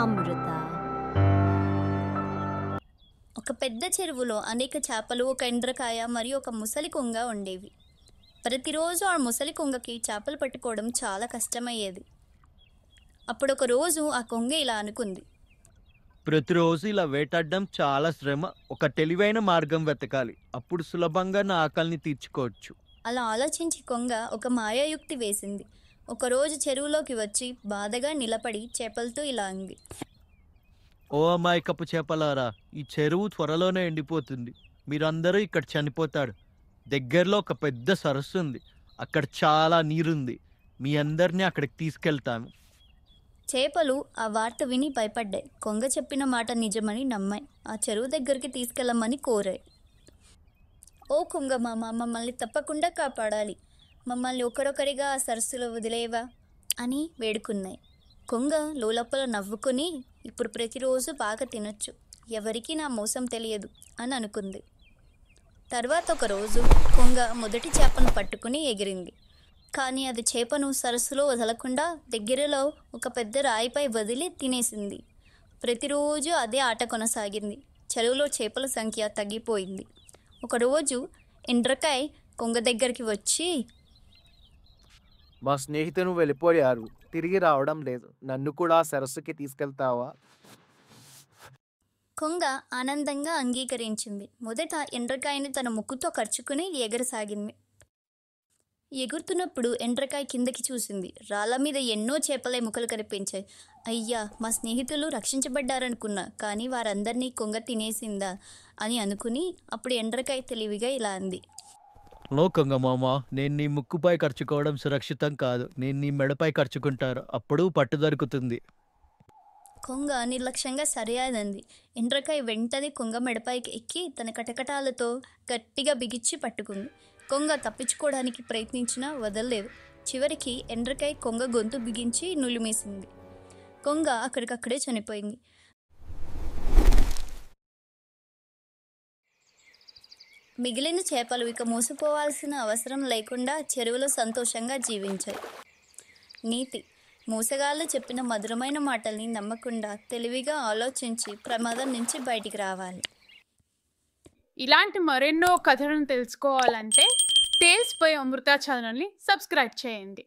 అమృత. ఒక పెద్ద చెరువులో అనేక చేపలు, ఒక ఎండ్రకాయ మరియు ఒక ముసలి కొంగ ఉండేవి. ప్రతిరోజు ఆ ముసలి కొంగకి చేపలు పట్టుకోవడం చాలా కష్టమయ్యేది. అప్పుడు ఒక రోజు ఆ కొంగ ఇలా అనుకుంది. ప్రతిరోజు ఇలా వేటాడడం చాలా శ్రమ. ఒక తెలివైన మార్గం వెతకాలి. అప్పుడు సులభంగా నా ఆకలిని తీర్చుకోవచ్చు. అలా ఆలోచించి కొంగ ఒక మాయాయుక్తి వేసింది. ఒకరోజు చెరువులోకి వచ్చి బాధగా నిలబడి చేపలతో ఇలా అంది. ఓ అమాయకపు చేపలారా, ఈ చెరువు త్వరలోనే ఎండిపోతుంది. మీరందరూ ఇక్కడ చనిపోతారు. దగ్గరలో ఒక పెద్ద సరస్సు ఉంది. అక్కడ చాలా నీరుంది. మీ అందరినీ అక్కడికి తీసుకెళ్తాను. చేపలు ఆ వార్త విని భయపడ్డాయి. కొంగ చెప్పిన మాట నిజమని నమ్మాయి. ఆ చెరువు దగ్గరికి తీసుకెళ్ళమని కోరాయి. ఓ కొంగ మామ, మమ్మల్ని తప్పకుండా కాపాడాలి. మమ్మల్ని ఒకరొకరిగా ఆ సరస్సులో వదిలేవా అని వేడుకున్నాయి. కొంగ లోపల నవ్వుకుని, ఇప్పుడు ప్రతిరోజు బాగా తినొచ్చు, ఎవరికీ నా మోసం తెలియదు అని అనుకుంది. తర్వాత ఒకరోజు కొంగ మొదటి చేపను పట్టుకుని ఎగిరింది. కానీ అది చేపను సరస్సులో వదలకుండా దగ్గరలో ఒక పెద్ద రాయిపై వదిలి తినేసింది. ప్రతిరోజు అదే ఆట కొనసాగింది. చెరువులో చేపల సంఖ్య తగ్గిపోయింది. ఒకరోజు ఎండ్రకాయ కొంగ దగ్గరికి వచ్చి, మా స్నేహితులు వెళ్ళిపోయారు, తిరిగి రావడం లేదు. నన్ను కూడా సరస్సుకి తీసుకెళ్తావా? కొంగ ఆనందంగా అంగీకరించింది. మొదట ఎండ్రకాయని తన ముక్కుతో కరుచుకుని ఎగరసాగింది. ఎగురుతున్నప్పుడు ఎండ్రకాయ కిందకి చూసింది. రాళ్ళ మీద ఎన్నో చేపల ఎముకలు కనిపించాయి. అయ్యా, మా స్నేహితులు రక్షించబడ్డారనుకున్నా, కానీ వారందరినీ కొంగ తినేసిందా అని అనుకుని అప్పుడు ఎండ్రకాయ తెలివిగా ఇలా అంది. లో కొంగమామ, నేను నీ ముక్కుపై ఖర్చుకోవడం సురక్షితం కాదు. నేను నీ మెడపై ఖర్చుకుంటాను. అప్పుడు పట్టు దొరుకుతుంది. కొంగ నిర్లక్ష్యంగా సరే అనంది. ఎండ్రకాయ వెంటనే కొంగ మెడపైకి ఎక్కి తన కటకటాలతో గట్టిగా బిగించి పట్టుకుంది. కొంగ తప్పించుకోవడానికి ప్రయత్నించినా వదలలేదు. చివరికి ఎండ్రకాయ కొంగ గొంతు బిగించి నులిమేసింది. కొంగ అక్కడికక్కడే చనిపోయింది. మిగిలిన చేపలు ఇక మోసపోవాల్సిన అవసరం లేకుండా చెరువులో సంతోషంగా జీవించాయి. నీతి: మోసగాళ్ళు చెప్పిన మధురమైన మాటల్ని నమ్మకుండా తెలివిగా ఆలోచించి ప్రమాదం నుంచి బయటికి రావాలి. ఇలాంటి మరెన్నో కథలను తెలుసుకోవాలంటే టేల్స్ బై అమృత ఛానల్ని సబ్స్క్రైబ్ చేయండి.